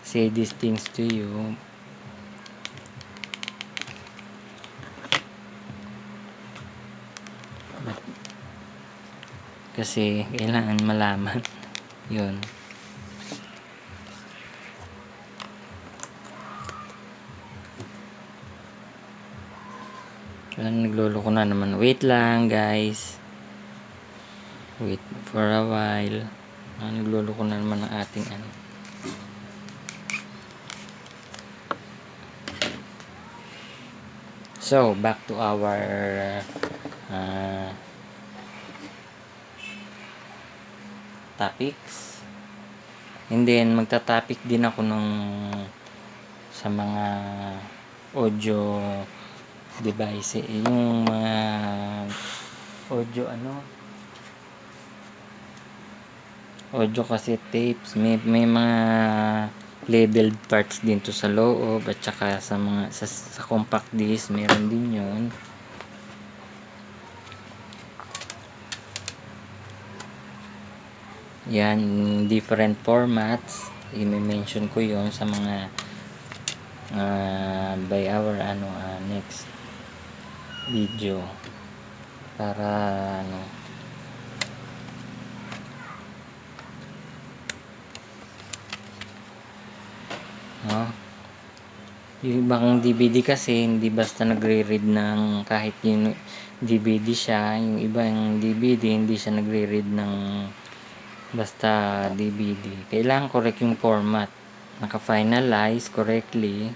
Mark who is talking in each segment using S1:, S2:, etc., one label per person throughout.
S1: say these things to you. Kasi kailangan malaman yun. Nagluloko na naman. Wait lang guys, wait for a while. Nagluloko na naman ang ating ano. So back to our topics. And then magta-topic din ako sa mga audio device, yung mga audio audio cassette tapes, may mga labeled parts din to sa loob, at saka sa mga sa compact disc meron din yun. Yan, different formats, i-mention ko yon sa mga by our next video, para yung ibang DVD kasi hindi basta nagre-read ng kahit yung DVD siya, yung ibang DVD hindi siya nagre-read ng basta DVD. Kailangan correct yung format, naka-finalize correctly,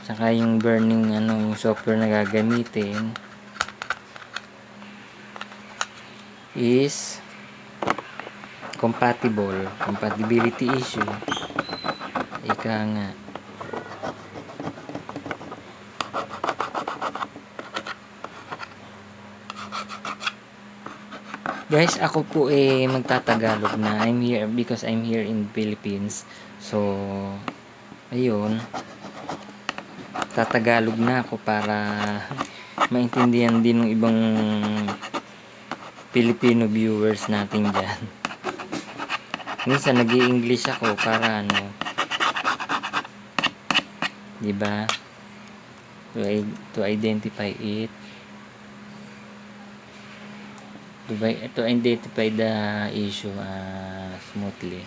S1: saka yung burning yung software na gagamitin is compatibility issue, ika nga. Guys, ako po magtatagalog na. I'm here because I'm here in Philippines. So, ayun. Tatagalog na ako para maintindihan din ng ibang Filipino viewers natin dyan. Minsan nag-i-English ako para diba? To identify it. To identify the issue smoothly.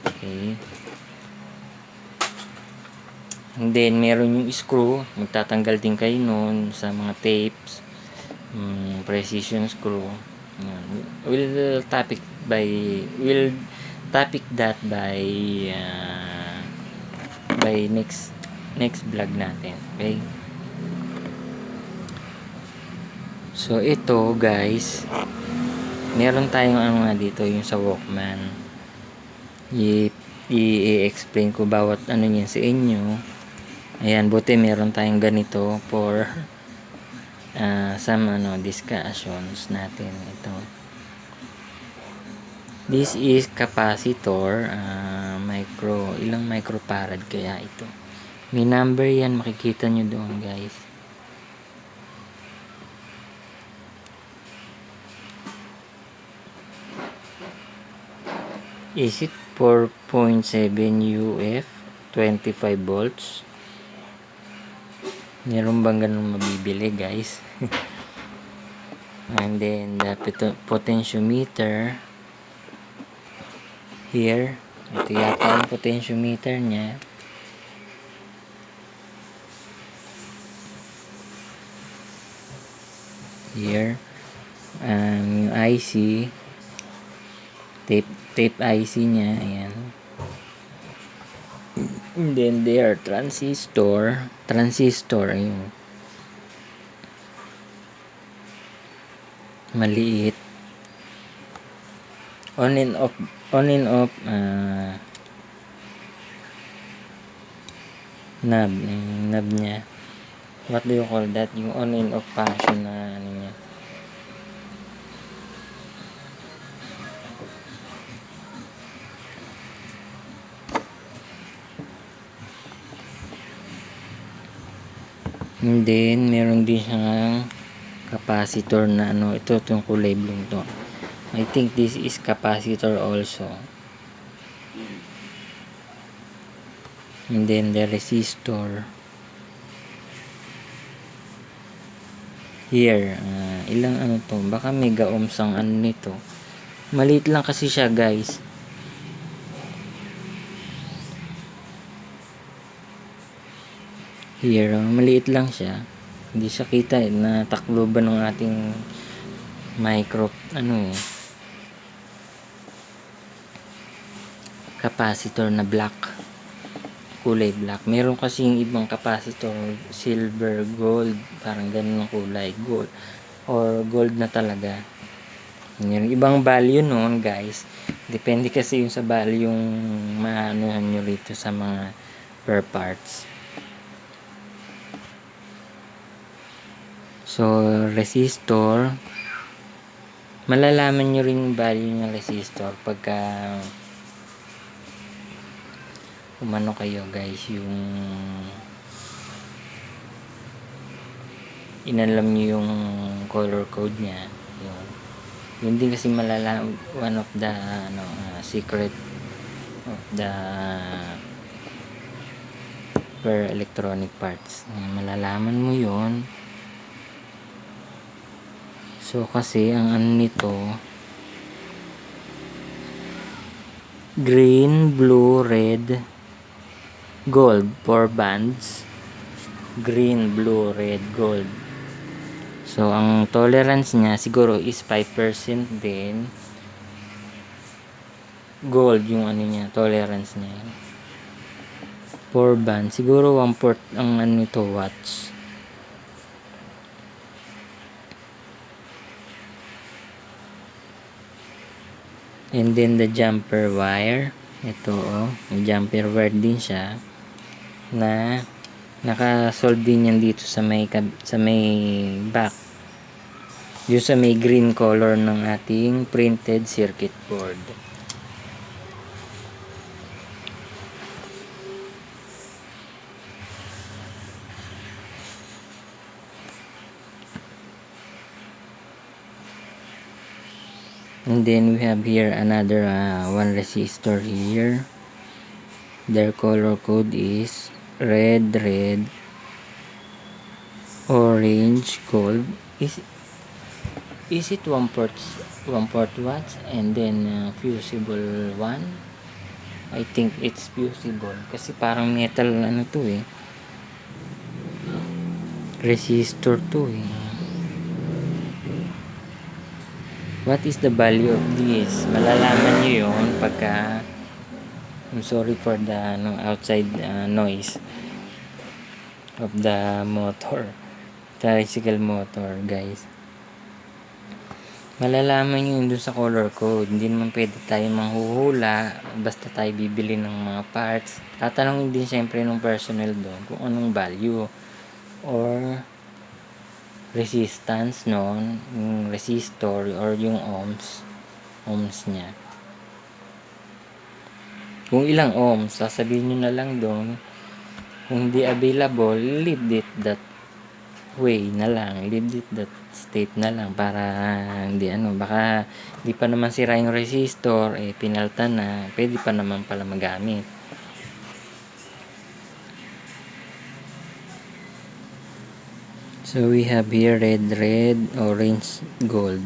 S1: Okay. And then meron yung screw, magtatanggal din kayo nun sa mga tapes, precision screw. We'll topic that by next vlog natin. Okay. So ito guys, meron tayong dito, yung sa Walkman. I-explain ko bawat niyan sa inyo. Ayan, buti meron tayong ganito for some discussions natin. Ito, this is capacitor, ilang microfarad kaya ito. May number yan, makikita nyo doon guys. Is it 4.7 UF 25 volts? Meron bang ganun mabibili guys? And then the potentiometer here. Ito yata yung potentiometer nya. Here yung IC, tape IC nya, ayan. And then there transistor ayun, maliit, on and off knob nya. What do you call that? Yung on and off function na niya. And then meron din siyang capacitor na ito yung kulay blue to. I think this is capacitor also. And then the resistor here, ilang ano to, baka mega ohms ang ano nito, maliit lang kasi siya guys. Here, maliit lang siya, hindi siya kita na takloban ng ating micro capacitor na black, kulay black. Meron kasi yung ibang capacitor silver, gold, parang ganun ang kulay, gold or gold na talaga. Yung ibang value noon guys, depende kasi yung sa value yung maanuhan nyo rito sa mga per parts. So resistor, malalaman nyo rin yung value ng resistor pagka umano kayo guys, yung inalam nyo yung color code nya, yun din kasi malalaman, one of the secret of the per electronic parts, malalaman mo yun. So kasi ang ano nito, green, blue, red, gold, 4 bands, green, blue, red, gold. So ang tolerance niya siguro is 5% din. Gold yung ano niya, tolerance niya. 4 bands, siguro 1/4 ang ano nito, watts. And then the jumper wire, ito may jumper wire din siya na naka-solve din yan dito sa may back, yung sa may green color ng ating printed circuit board. And then we have here another one resistor here. Their color code is red, orange, gold. Is it 1/4 watts and then fusible 1? I think it's fusible kasi parang metal ano to resistor to What is the value of this? Malalaman nyo yun pagka, I'm sorry for the outside noise of the motor, tricycle motor guys. Malalaman nyo yun dun sa color code. Hindi naman pwede tayo manghuhula basta tayo bibili ng mga parts. Tatanungin din syempre ng personnel doon kung anong value or resistance noon, yung resistor or yung ohms niya. Kung ilang ohms, sasabihin nyo na lang doon. Kung di available, leave it that way na lang, leave it that state na lang para hindi baka di pa naman sira yung resistor, pinalta na, pwede pa naman pala magamit. So we have here red, orange, gold.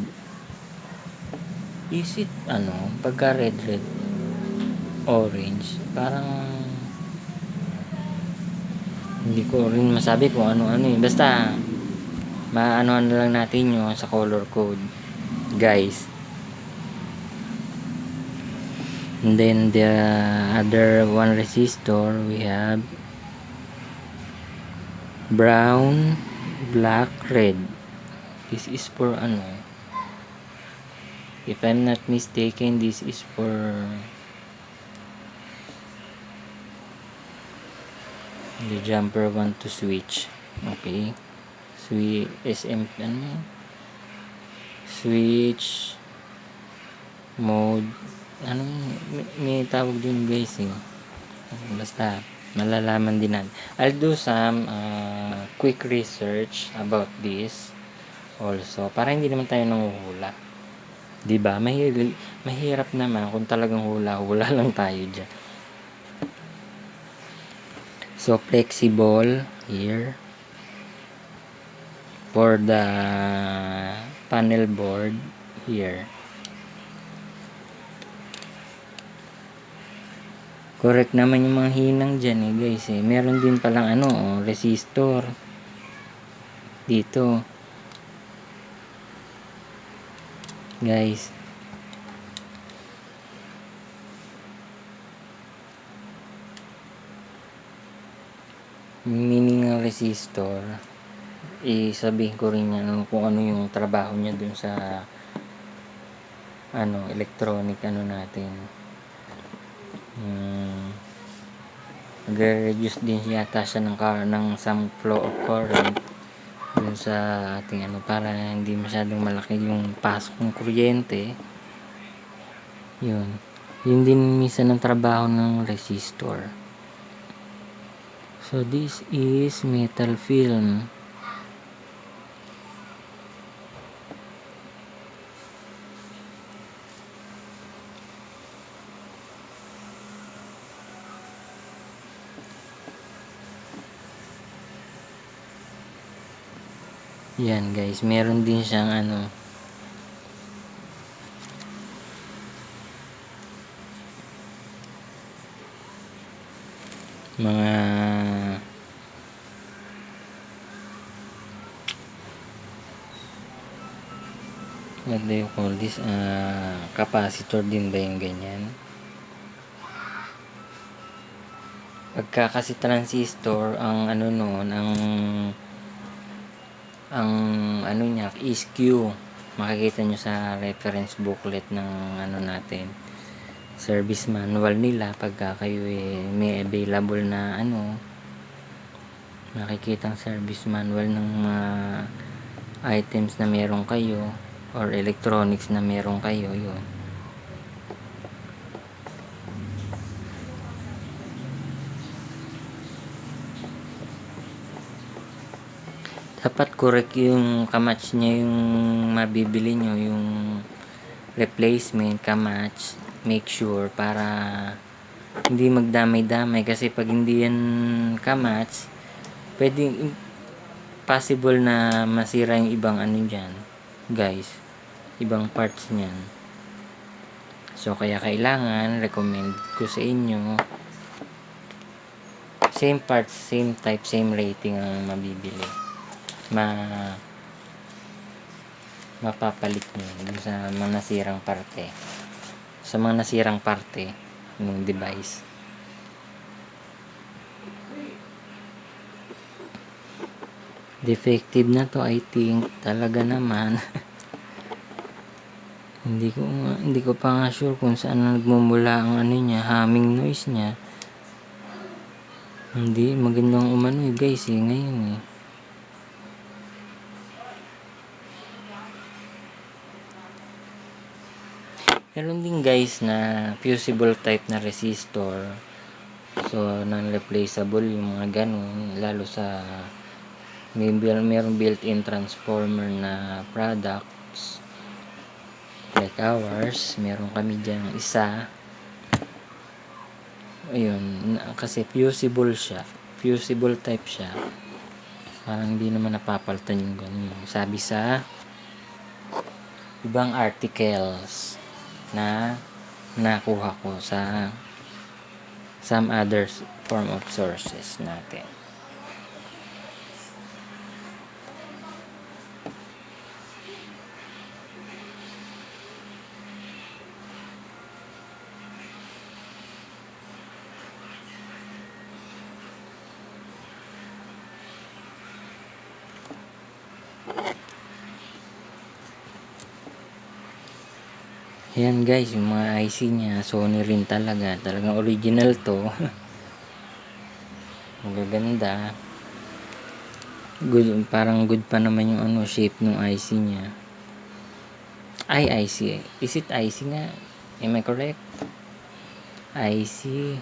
S1: Is it pagka red, orange, parang hindi ko rin masabi kung ano basta maanoan na lang natin yung sa color code guys. And then the other one resistor, we have brown, black, red. This is for if I'm not mistaken, this is for the jumper want to switch. Okay, switch mode, may tawag din guys basta malalaman din natin. I'll do some quick research about this also para hindi naman tayo nanguhula, diba? Mahirap naman kung talagang hula lang tayo dyan. So flexible here for the panel board here. Correct naman yung mga hinang dyan guys Meron din palang resistor dito guys. Yung meaning ng resistor, isabihin ko rin yan kung ano yung trabaho niya dun sa electronic natin. Nagre-reduce din yata siya ng some flow of current dun sa ating para hindi masyadong malaki yung pasok ng kuryente. Yun din minsan ng trabaho ng resistor. So this is metal film. Yan guys, meron din siyang mga what do you call this, capacitor din ba yung ganyan? Pagka kasi transistor ang niya is Q. Makikita nyo sa reference booklet ng natin, service manual nila. Pagka kayo may available na makikita ang service manual ng mga items na meron kayo or electronics na meron kayo, yun. Dapat correct yung kamatch niya, yung mabibili nyo, yung replacement kamatch. Make sure para hindi magdamay-damay, kasi pag hindi yan kamatch, pwedeng possible na masira yung ibang dyan guys, ibang parts niyan. So kaya kailangan, recommend ko sa inyo, same parts, same type, same rating ang mabibili, mapapalit nyo dun sa mga nasirang parte ng device. Defective na to, I think. Talaga naman. hindi ko pa nga sure kung saan nagmumula ang niya, humming noise niya. Hindi magandang guys ngayon Meron din guys na fusible type na resistor. So non-replaceable yung mga ganun, lalo sa meron built-in transformer na products like ours. Meron kami dyan isa. Ayun, kasi fusible type siya. Parang hindi naman napapalitan yung ganun, sabi sa ibang articles na nakuha ko sa some other form of sources natin. Ayan guys, yung mga IC niya, Sony rin talagang original to. Magaganda. Good, parang good pa naman yung shape ng IC niya. IC. Is it IC nga? Am I correct? IC.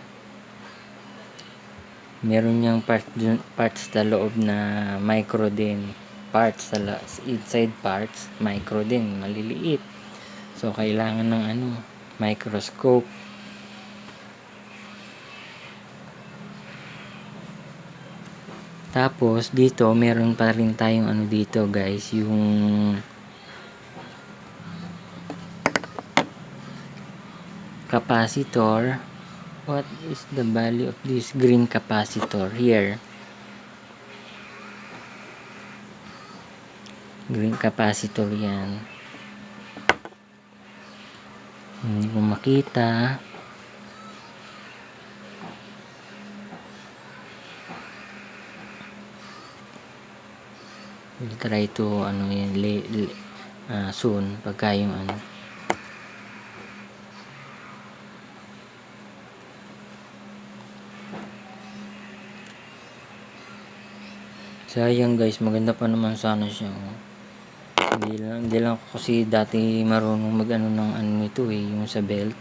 S1: Meron niyang parts sa loob na micro din. Parts sa inside parts, micro din, maliliit. So kailangan ng microscope. Tapos dito meron pa rin tayong ano dito guys, yung capacitor. What is the value of this green capacitor here? Green capacitor yan. Hindi ko makita. We'll try to ano yan soon pagka yung ano. Sayang guys, maganda pa naman sana siya. Hindi lang ako kasi dati marunong mag ano ng ano nito yung sa belt.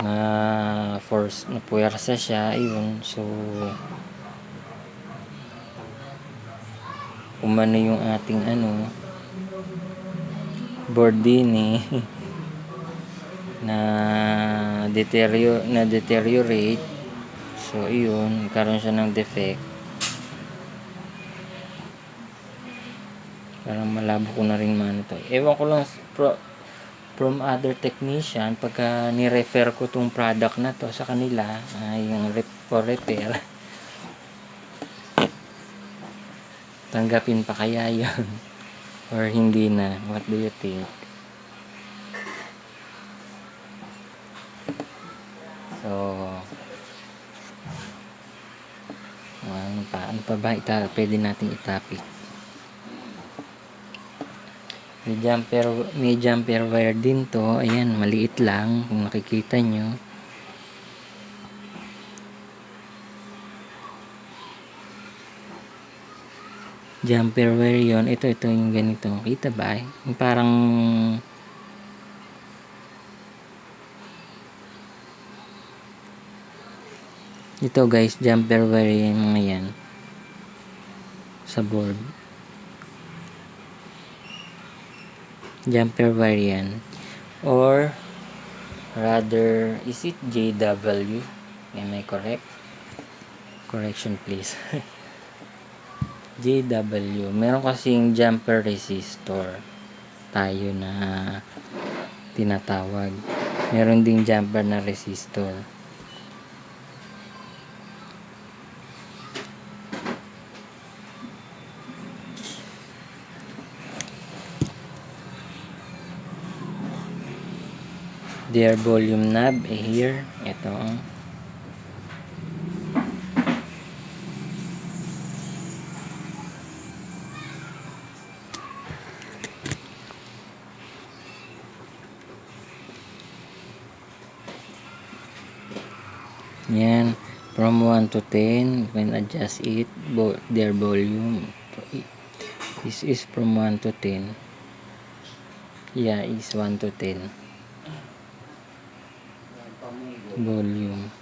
S1: Na force na puwersa siya, ayun. So umano yung ating ano board din na deteriorate. So ayun, karon siya ng defect. Parang malabo ko na rin man ito. Ewan ko lang from other technician pagka ni-refer ko tong product na to sa kanila, yung for repair. Tanggapin pa kaya yun or hindi na? What do you think? So ano pa ba pwede nating itapik? May jumper wire din to. Ayan, maliit lang kung nakikita nyo. Jumper wire yon. Ito yung ganito. Kita ba? Yung parang ito guys, jumper wire yung mga yan sa board. Jumper wire yan. Or rather, is it JW? Am I correct? Correction please. JW. Meron kasing jumper resistor tayo na tinatawag. Meron ding jumper na resistor. Their volume knob here. Ito. Yan. From 1 to 10, you can adjust it. Their volume. This is from 1 to 10. Yeah, is 1 to 10. Volume.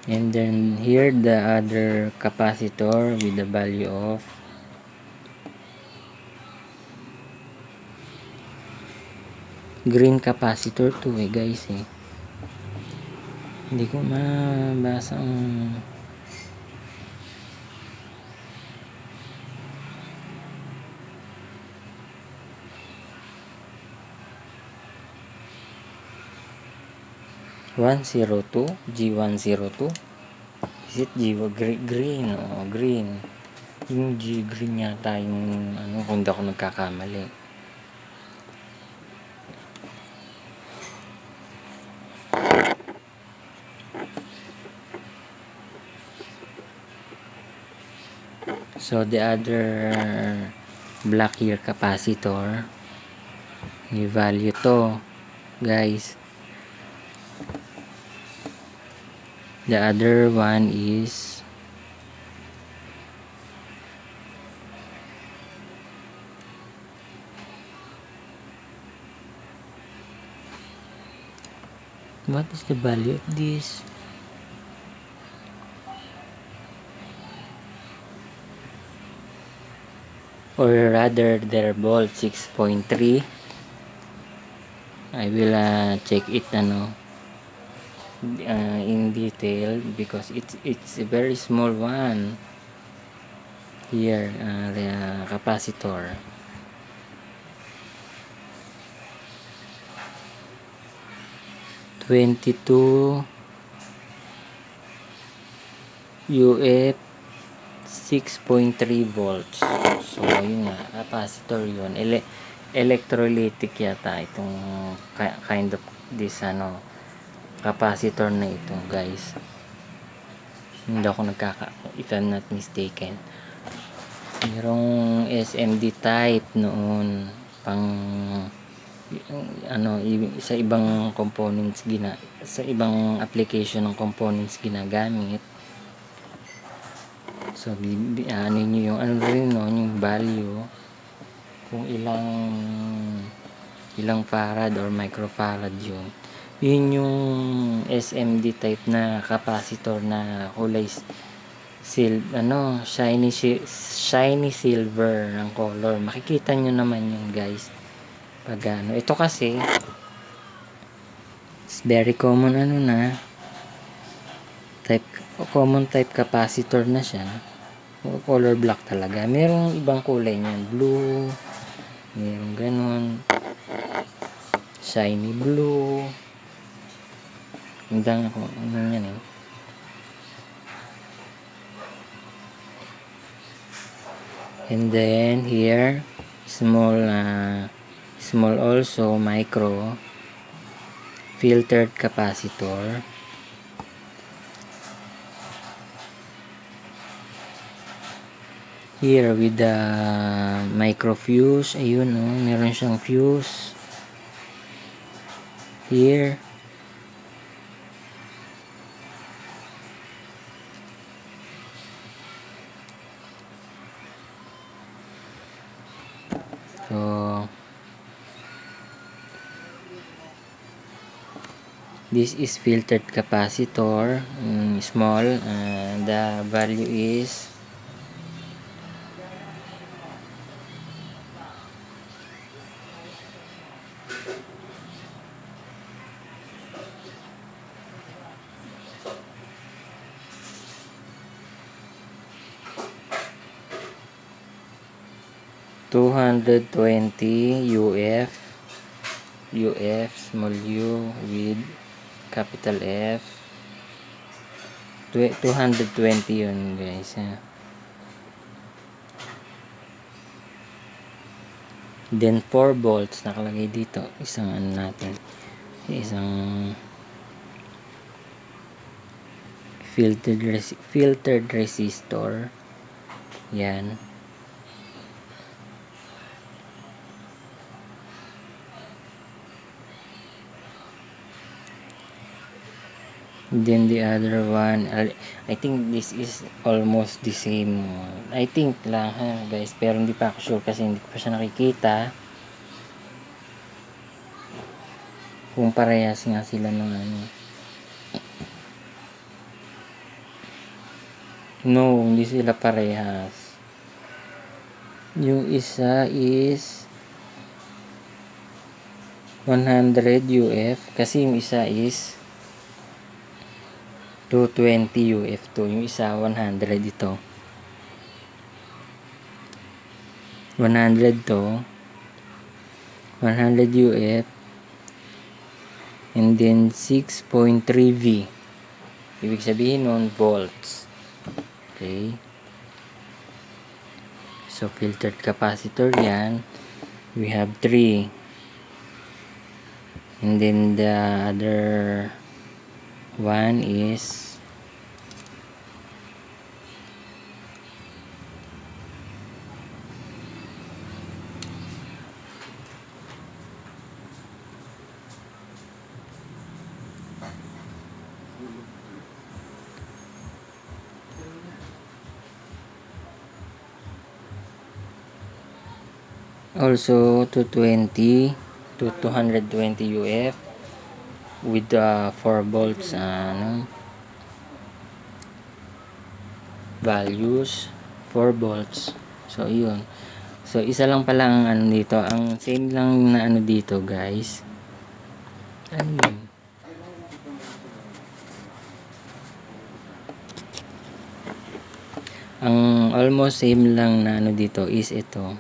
S1: And then here the other capacitor with the value of green capacitor to guys hindi ko mabasa ang 102 G102. Is it G green? Green. Yung G green yata yung ano, kung di ako nagkakamali. So the other black here capacitor, may value to guys. The other one is what is the value of this? Or rather their volt 6.3. I will check it in detail because it's a very small one here, the capacitor. (22 UF 6.3 volts). So yun nga, capacitor yun. Electrolytic yata itong kind of this capacitor na ito, guys. Hindi ako if I'm not mistaken. Merong SMD type noon pang sa ibang components sa ibang application ng components ginagamit. So ano niyo yung rin yung value kung ilang farad or microfarad yun yung SMD type na capacitor na kulay shiny silver ng color. Makikita nyo naman yun, guys, pag ito kasi it's very common common type capacitor na siya. Color black talaga. Merong ibang kulay niyan, blue, merong ganun, shiny blue, hanggang yan eh. And then here small also micro filtered capacitor. Here with the micro fuse, ayun meron siyang fuse here. So this is filtered capacitor, small, the value is 220 UF small u with capital F. 220 yun, guys. Then 4 volts nakalagay dito. Isang filtered resistor. Yan. Then the other one, I think this is almost the same. I think lang guys, pero hindi pa ako sure kasi hindi pa siya nakikita. Kung parehas nga sila ng No, hindi sila parehas. Yung isa is 100 UF kasi yung isa is 220 UF2. Yung isa 100 ito. 100 to 100 UF and then 6.3 V. Ibig sabihin nun volts. Okay. So filtered capacitor yan. We have 3. And then the other one is also 220 to 220 UF with 4 volts values, 4 volts. So yun. So isa lang pala ang dito, ang same lang na dito, guys. Ano yun? Ang almost same lang na ano dito is ito.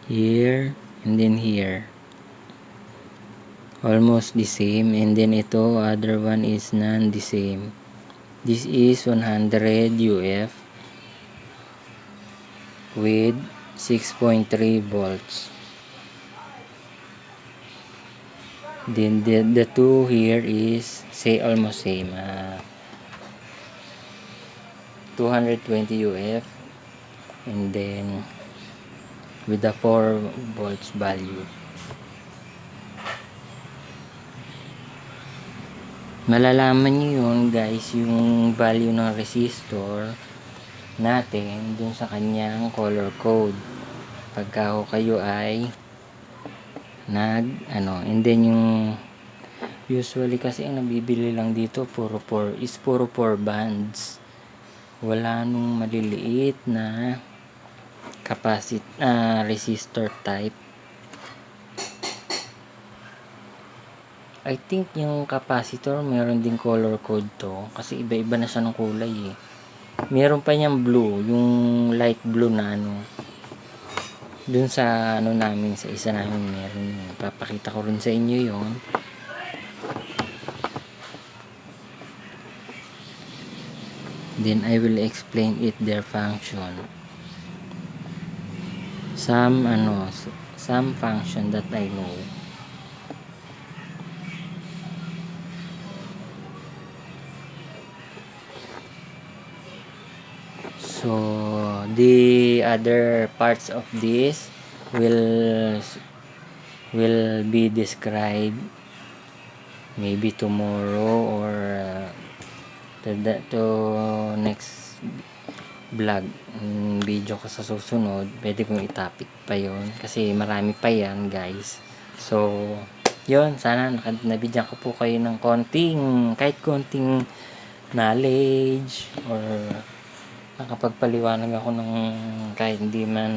S1: Here, and then here. Almost the same, and then ito, other one is non the same. This is 100 UF with 6.3 volts. Then the two here is say almost same. 220 UF, and then with the 4 volts value. Malalaman nyo yun guys, yung value ng resistor natin dun sa kanyang color code pagka kayo ay and then yung usually kasi ang nabibili lang dito puro 4 bands. Wala nung maliliit na resistor type. I think yung capacitor meron din color code to kasi iba-iba na siya ng kulay eh. Meron pa niyang blue, yung light blue na dun sa namin, sa isa namin meron yun. Papakita ko rin sa inyo yon. Then I will explain it their function. Some function that I know. So the other parts of this will be described maybe tomorrow or to next vlog, video ko sa susunod. Pwede kong itapik pa yon kasi marami pa yan guys. So yun, sana nabigyan ko po kayo ng kahit konting knowledge, or nakapagpaliwanag ako ng kahit hindi man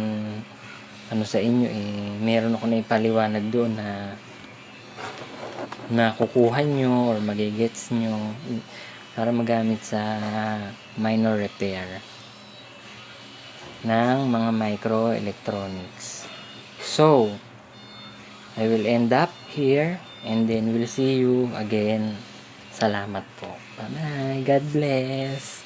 S1: sa inyo meron ako na ipaliwanag doon na makukuha nyo or magigets nyo para magamit sa minor repair ng mga microelectronics. So I will end up here, and then we'll see you again. Salamat po. Bye bye. God bless.